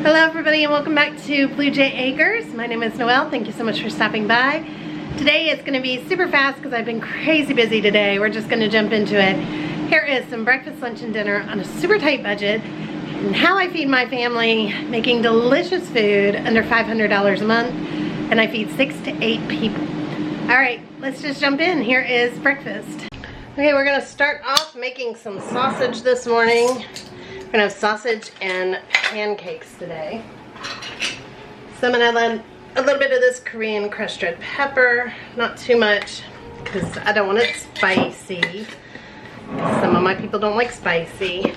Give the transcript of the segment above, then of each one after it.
Hello everybody and welcome back to Blue Jay Acres. My name is Noelle. Thank you so much for stopping by. Today it's going to be super fast because I've been crazy busy today. We're just going to jump into it. Here is some breakfast, lunch, and dinner on a super tight budget and how I feed my family, making delicious food under $500 a month, and I feed 6 to 8 people. Alright, let's just jump in. Here is breakfast. Okay, we're going to start off making some sausage this morning. We're gonna have sausage and pancakes today. So I'm gonna add a little bit of this Korean crushed red pepper, not too much, because I don't want it spicy. Some of my people don't like spicy.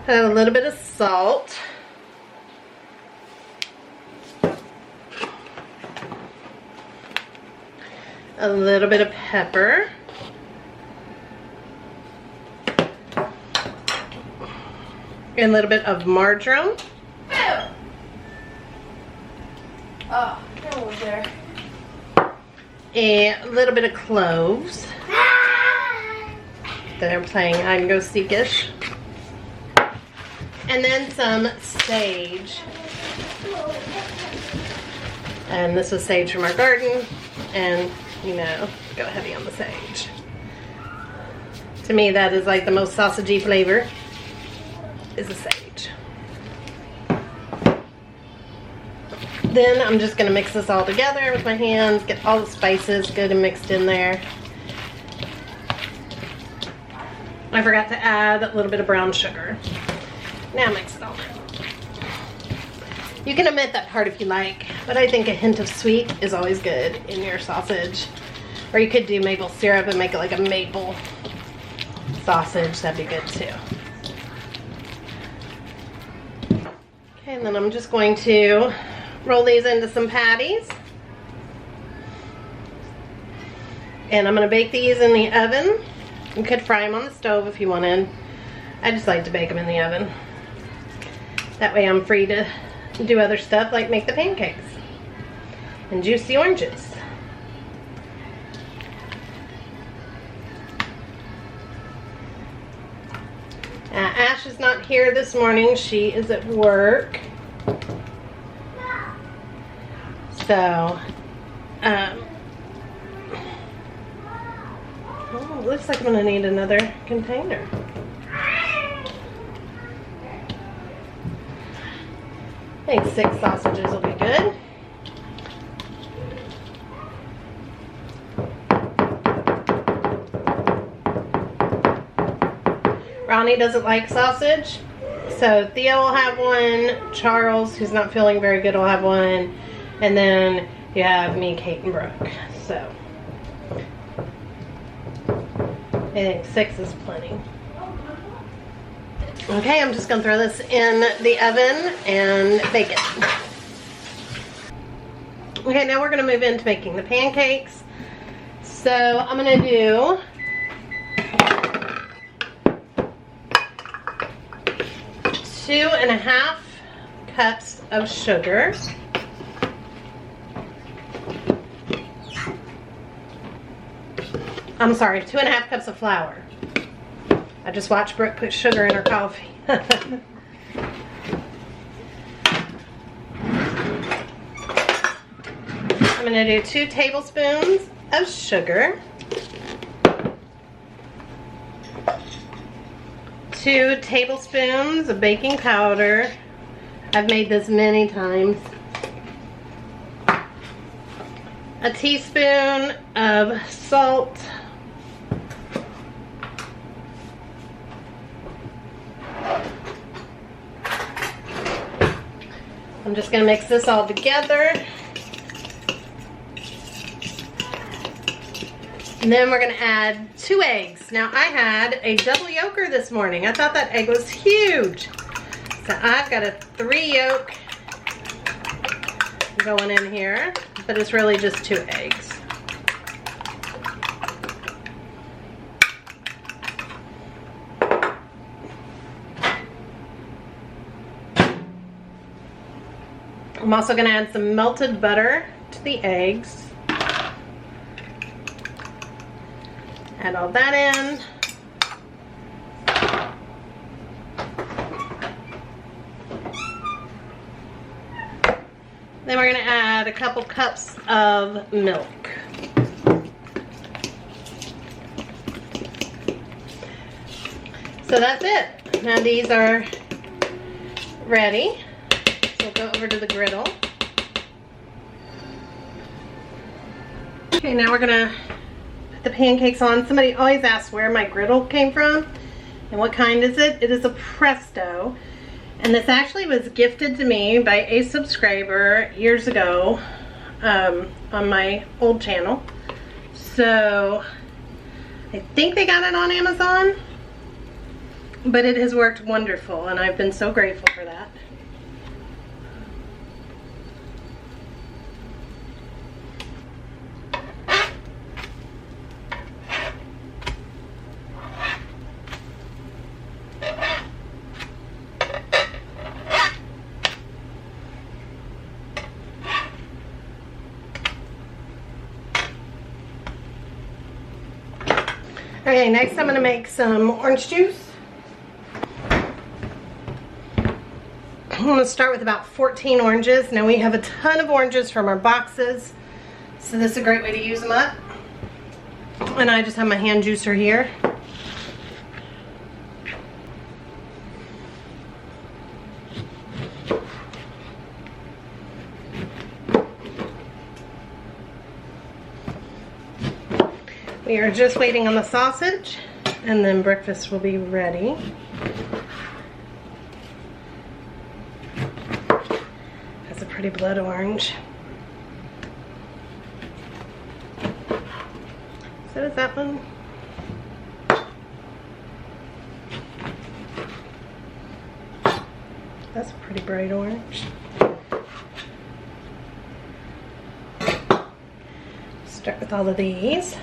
Add a little bit of salt. A little bit of pepper. And a little bit of marjoram. Oh, get over there. A little bit of cloves. They're playing hide and go seekish. And then some sage. And this is sage from our garden. And, you know, go heavy on the sage. To me, that is like the most sausagey flavor. Is the sage. Then I'm just going to mix this all together with my hands, get all the spices good and mixed in there. I forgot to add a little bit of brown sugar. Now mix it all in. You can omit that part if you like, but I think a hint of sweet is always good in your sausage. Or you could do maple syrup and make it like a maple sausage. That'd be good too. And then I'm just going to roll these into some patties. And I'm going to bake these in the oven. You could fry them on the stove if you wanted. I just like to bake them in the oven. That way I'm free to do other stuff like make the pancakes and juice the oranges. Ash is not here this morning. She is at work. So, oh, it looks like I'm going to need another container. I think 6 sausages will be good. Ronnie doesn't like sausage, so Theo will have one. Charles, who's not feeling very good, will have one. And then you have me, Kate, and Brooke. So I think 6 is plenty. Okay, I'm just going to throw this in the oven and bake it. Okay, now we're going to move into making the pancakes. So I'm going to do 2.5 cups of sugar. I'm sorry, 2.5 cups of flour. I just watched Brooke put sugar in her coffee. I'm going to do 2 tablespoons of sugar. 2 tablespoons of baking powder. I've made this many times. A teaspoon of salt. I'm just going to mix this all together. And then we're going to add 2 eggs. Now I had a double yolker this morning. I thought that egg was huge. So I've got a 3 yolk going in here, but it's really just 2 eggs. I'm also going to add some melted butter to the eggs. Add all that in. Then we're gonna add a couple cups of milk. So that's it. Now these are ready. So we'll go over to the griddle. Okay, now we're gonna put the pancakes on. Somebody always asks where my griddle came from and what kind is it. It is a Presto. And this actually was gifted to me by a subscriber years ago on my old channel. So I think they got it on Amazon, but it has worked wonderful and I've been so grateful for that. Okay, next I'm going to make some orange juice. I'm going to start with about 14 oranges. Now we have a ton of oranges from our boxes, so this is a great way to use them up. And I just have my hand juicer here. We are just waiting on the sausage, and then breakfast will be ready. That's a pretty blood orange. So is that one? That's a pretty bright orange. Start with all of these.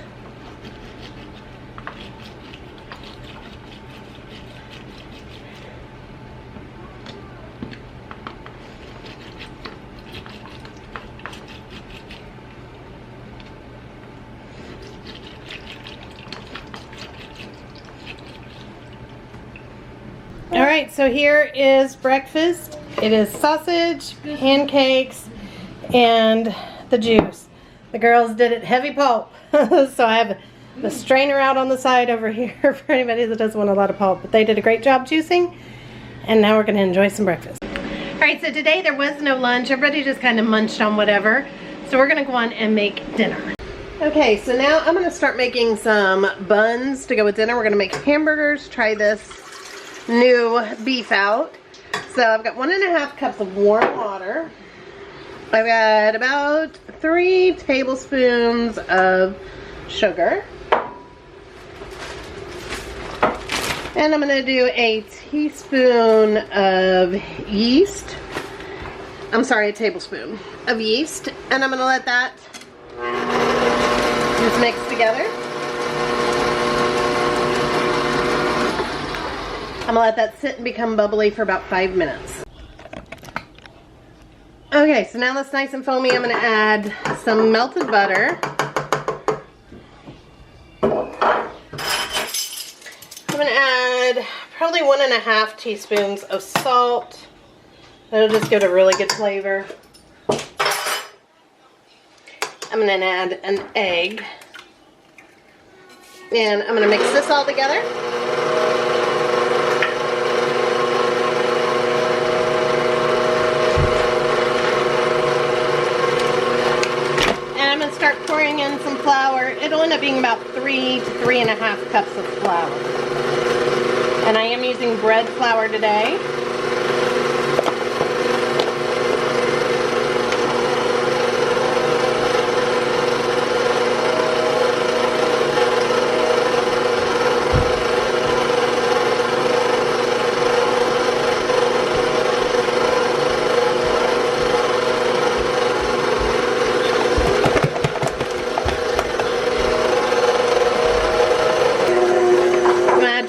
Alright, so here is breakfast. It is sausage, pancakes, and the juice. The girls did it heavy pulp. So I have the strainer out on the side over here for anybody that doesn't want a lot of pulp. But they did a great job juicing. And now we're going to enjoy some breakfast. Alright, so today there was no lunch. Everybody just kind of munched on whatever. So we're going to go on and make dinner. Okay, so now I'm going to start making some buns to go with dinner. We're going to make hamburgers. Try this new beef out. So I've got 1.5 cups of warm water. I've got about 3 tablespoons of sugar. And I'm going to do a teaspoon of yeast. I'm sorry, a tablespoon of yeast. And I'm going to let that just mix together. I'm going to let that sit and become bubbly for about 5 minutes. Okay, so now that's nice and foamy. I'm going to add some melted butter. I'm going to add probably 1.5 teaspoons of salt. That'll just give it a really good flavor. I'm going to add an egg. And I'm going to mix this all together. Start pouring in some flour. It'll end up being about 3 to 3.5 cups of flour. And I am using bread flour today.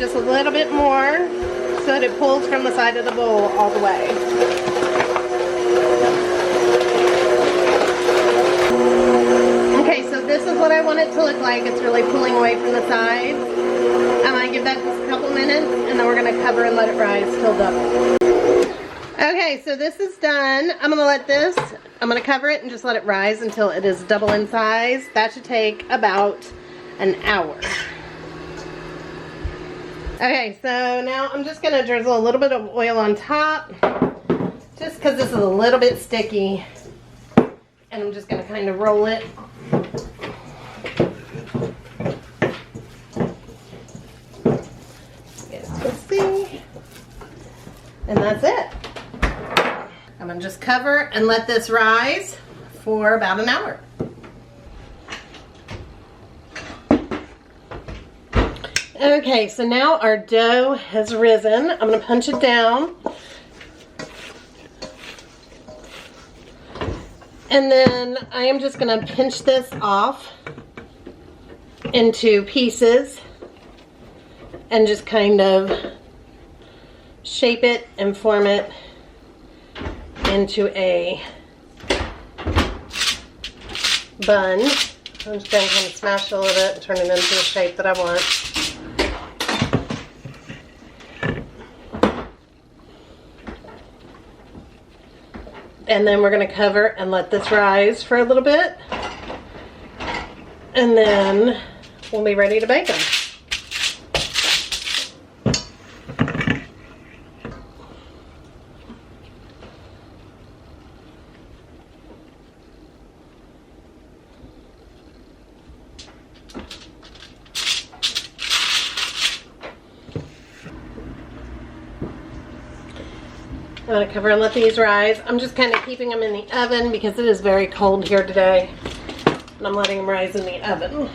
A little bit more so that it pulls from the side of the bowl all the way. Okay, so this is what I want it to look like. It's really pulling away from the sides. I'm going to give that just a couple minutes and then we're going to cover and let it rise till double. Okay, so this is done. I'm going to let this I'm gonna cover it and just let it rise until it is double in size. That should take about an hour. Okay, so now I'm just gonna drizzle a little bit of oil on top, just because this is a little bit sticky. And I'm just gonna kind of roll it. See, and that's it. I'm gonna just cover and let this rise for about an hour. Okay, so now our dough has risen. I'm gonna punch it down. And then I am just gonna pinch this off into pieces and just kind of shape it and form it into a bun. I'm just going to kind of smash it a little bit and turn it into the shape that I want. And then we're going to cover and let this rise for a little bit. And then we'll be ready to bake them. I'm going to cover and let these rise. I'm just kind of keeping them in the oven because it is very cold here today. And I'm letting them rise in the oven.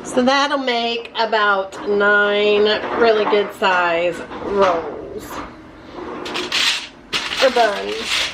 So that'll make about 9 really good size rolls or buns.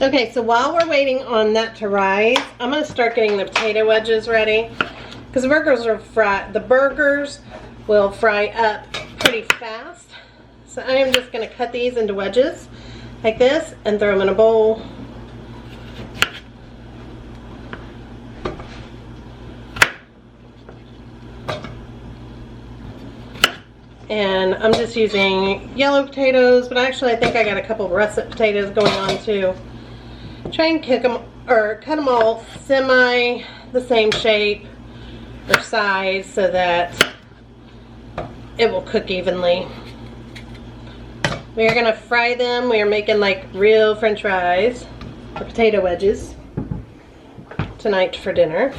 Okay, so while we're waiting on that to rise, I'm going to start getting the potato wedges ready because the burgers will fry up pretty fast. So I am just going to cut these into wedges like this and throw them in a bowl. And I'm just using yellow potatoes, but actually I think I got a couple of russet potatoes going on too. Try and cook them or cut them all semi the same shape or size so that it will cook evenly. We are going to fry them. We are making like real French fries or potato wedges tonight for dinner.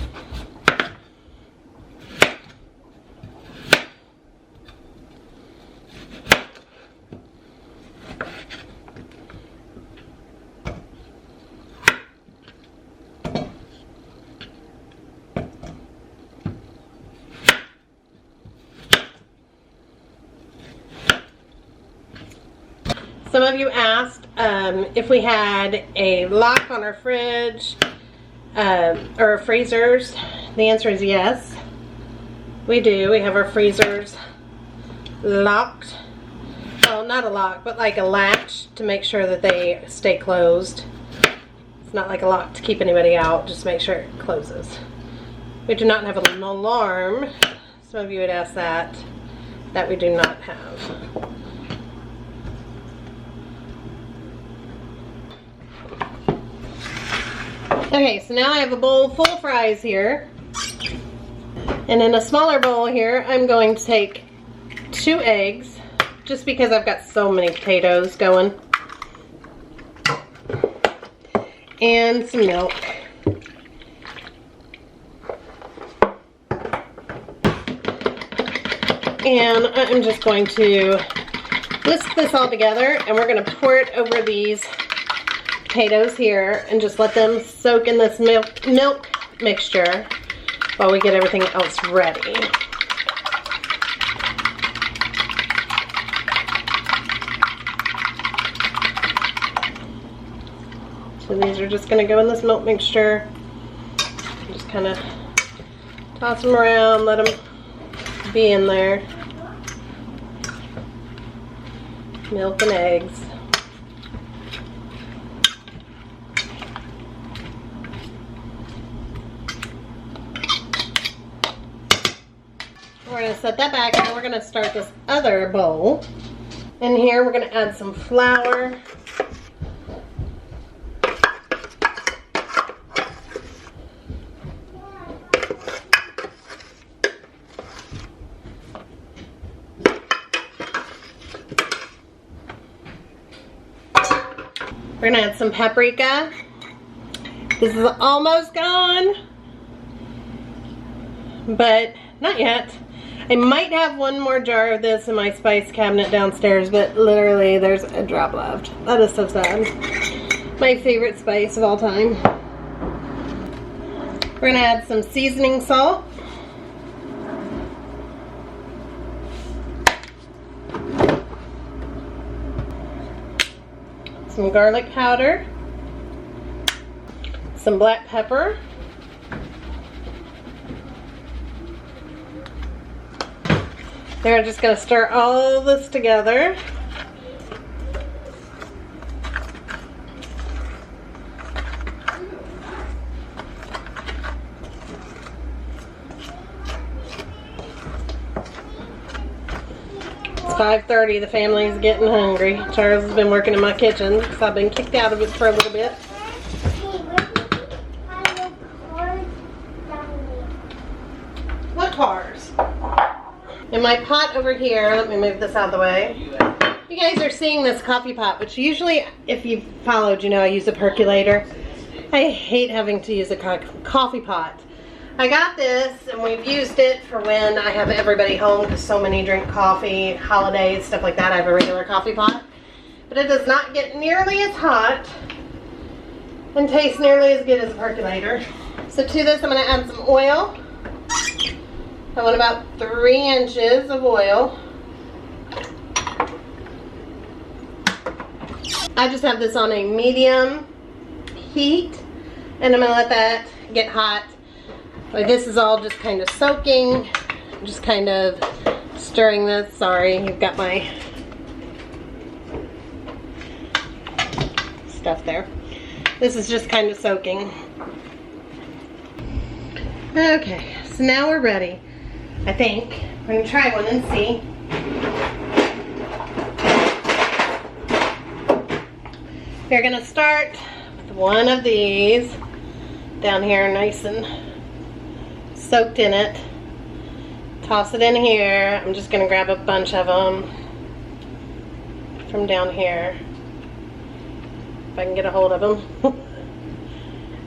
Some of you asked if we had a lock on our fridge or freezers. The answer is yes. We do. We have our freezers locked. Well, not a lock, but like a latch to make sure that they stay closed. It's not like a lock to keep anybody out. Just make sure it closes. We do not have an alarm. Some of you had asked that. That we do not have. Okay, so now I have a bowl full of fries here. And in a smaller bowl here, I'm going to take 2 eggs, just because I've got so many potatoes going. And some milk. And I'm just going to whisk this all together, and we're going to pour it over these potatoes here and just let them soak in this milk mixture while we get everything else ready. So these are just going to go in this milk mixture. Just kind of toss them around, let them be in there. milk and eggs. We're going to set that back, and then we're going to start this other bowl. In here we're going to add some flour. We're going to add some paprika. This is almost gone, but not yet. I might have one more jar of this in my spice cabinet downstairs, but literally there's a drop left. That is so sad. My favorite spice of all time. We're gonna add some seasoning salt. Some garlic powder. Some black pepper. Then we're just going to stir all this together. It's 5:30, the family's getting hungry. Charles has been working in my kitchen because I've been kicked out of it for a little bit. What cars? In my pot over here, let me move this out of the way. You guys are seeing this coffee pot, which usually, if you've followed, you know I use a percolator. I hate having to use a coffee pot. I got this, and we've used it for when I have everybody home, because so many drink coffee, holidays, stuff like that. I have a regular coffee pot. But it does not get nearly as hot and taste nearly as good as a percolator. So to this, I'm going to add some oil. I want about 3 inches of oil. I just have this on a medium heat, and I'm going to let that get hot. Like, this is all just kind of soaking, just kind of stirring this. Sorry, you've got my stuff there. This is just kind of soaking. Okay, so now we're ready. I think we're going to try one and see. We're going to start with one of these down here, nice and soaked in it. Toss it in here. I'm just going to grab a bunch of them from down here, if I can get a hold of them,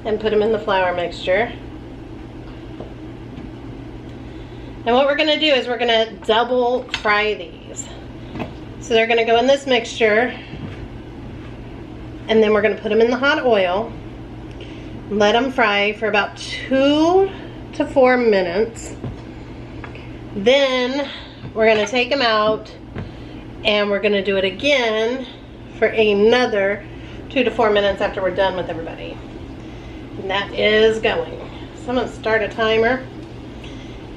and put them in the flour mixture. And what we're going to do is we're going to double fry these. So they're going to go in this mixture, and then we're going to put them in the hot oil, let them fry for about 2 to 4 minutes. Then we're going to take them out, and we're going to do it again for another 2 to 4 minutes after we're done with everybody. And that is going. So I'm going to start a timer.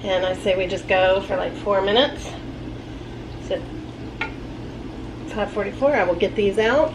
And I say we just go for like 4 minutes. So 5:44, I will get these out.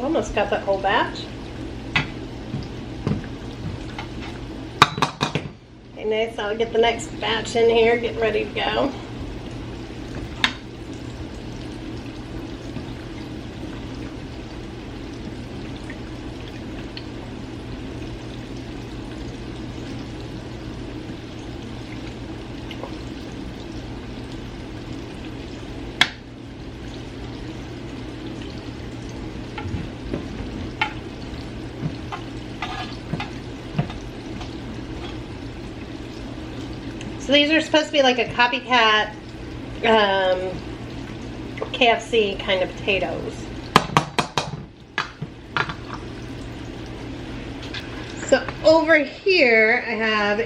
Almost got that whole batch. Okay, nice. I'll get the next batch in here, getting ready to go. So these are supposed to be like a copycat KFC kind of potatoes. over here I have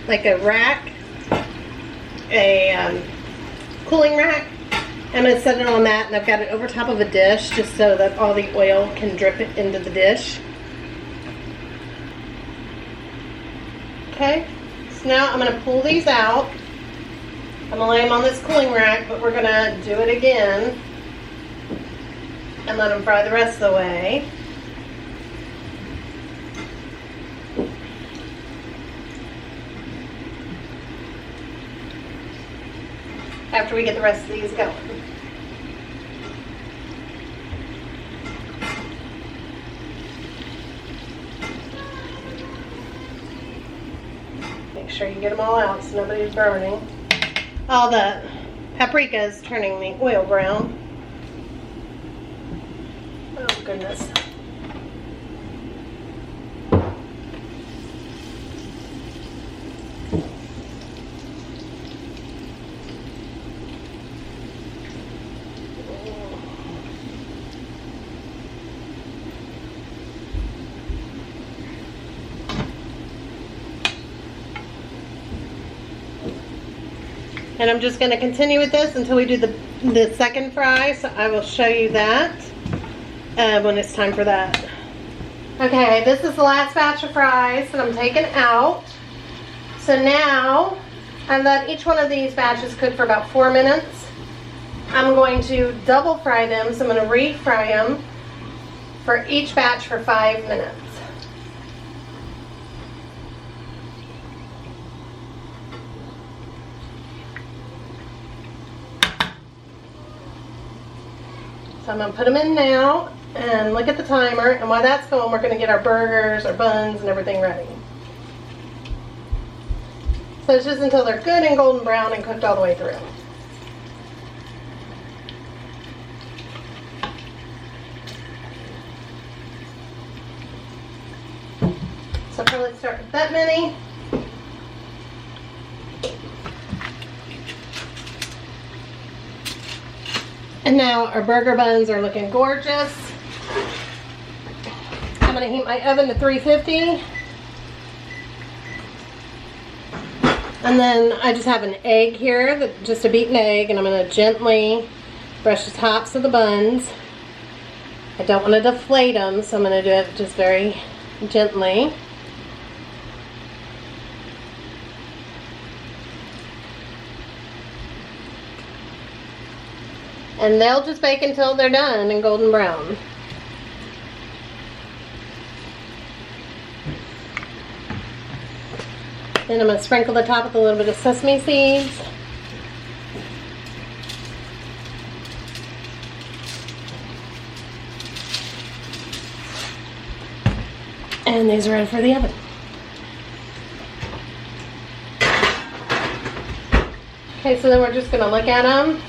like a rack, a cooling rack. I'm going to set it on that, and I've got it over top of a dish just so that all the oil can drip it into the dish. Okay, so now I'm going to pull these out. I'm going to lay them on this cooling rack, but we're going to do it again and let them fry the rest of the way. After we get the rest of these going. Make sure you get them all out so nobody's burning. All the paprika is turning the oil brown. Oh goodness. And I'm just going to continue with this until we do the second fry, so I will show you that when it's time for that. Okay, this is the last batch of fries that I'm taking out. So now, I let each one of these batches cook for about 4 minutes. I'm going to double fry them, so I'm going to refry them for each batch for 5 minutes. So I'm going to put them in now and look at the timer, and while that's going, we're going to get our burgers, our buns, and everything ready. So it's just until they're good and golden brown and cooked all the way through. So I'll probably start with that many. And now our burger buns are looking gorgeous. I'm going to heat my oven to 350. And then I just have an egg here, just a beaten egg, and I'm going to gently brush the tops of the buns. I don't want to deflate them, so I'm going to do it just very gently. And they'll just bake until they're done and golden brown. Then I'm going to sprinkle the top with a little bit of sesame seeds. And these are ready for the oven. Okay, so then we're just going to look at them.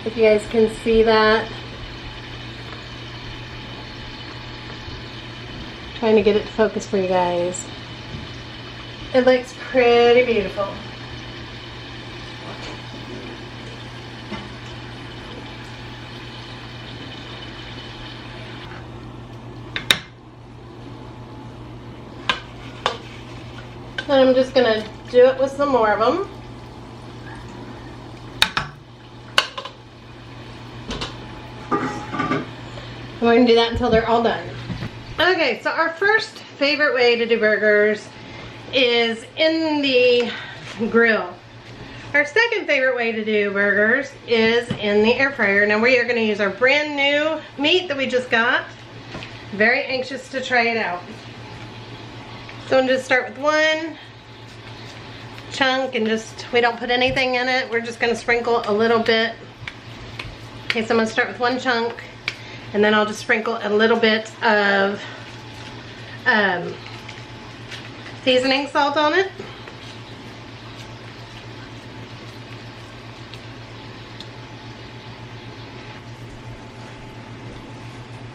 If you guys can see that. Trying to get it to focus for you guys. It looks pretty beautiful. And I'm just going to do it with some more of them. And we're going to do that until they're all done. Okay, so our first favorite way to do burgers is in the grill. Our second favorite way to do burgers is in the air fryer. Now we are going to use our brand new meat that we just got. Very anxious to try it out. So I'm just start with one chunk and just, we don't put anything in it. We're just going to sprinkle a little bit. Okay, so I'm going to start with one chunk. And then I'll just sprinkle a little bit of seasoning salt on it.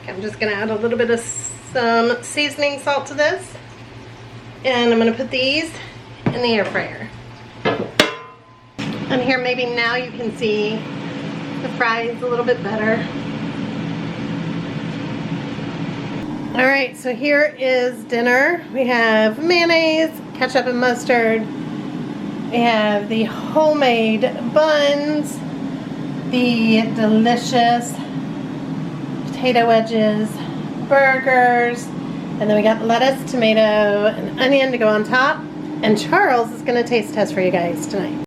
Okay, I'm just going to add a little bit of some seasoning salt to this. And I'm going to put these in the air fryer. And here, maybe now you can see the fries a little bit better. Alright, so here is dinner. We have mayonnaise, ketchup and mustard. We have the homemade buns, the delicious potato wedges, burgers, and then we got lettuce, tomato, and onion to go on top. And Charles is going to taste test for you guys tonight.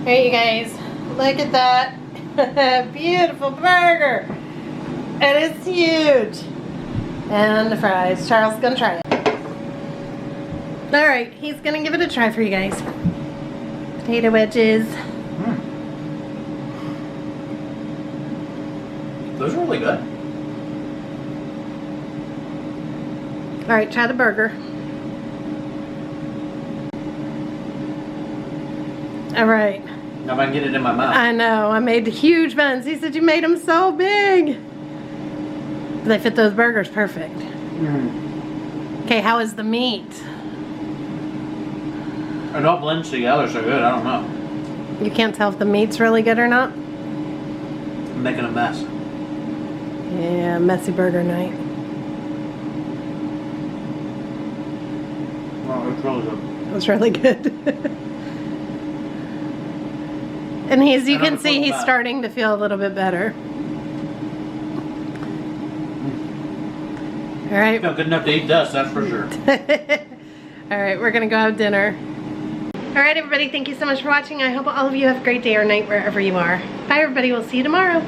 Alright, you guys, look at that. Beautiful burger. It is huge. And the fries. Charles is going to try it. Alright, he's going to give it a try for you guys. Potato wedges. Those are really good. Alright, try the burger. Alright. Now if I can get it in my mouth. I know, I made huge buns. He said you made them so big. They fit those burgers perfect. Okay, how is the meat? It all blends together so good, I don't know. You can't tell if the meat's really good or not? I'm making a mess. Yeah, messy burger night. Oh, it's really good. It was really good. And as you can see, he's starting to feel a little bit better. All right. Feel good enough to eat dust, that's for sure. All right, we're gonna go have dinner. All right, everybody, thank you so much for watching. I hope all of you have a great day or night wherever you are. Bye, everybody. We'll see you tomorrow.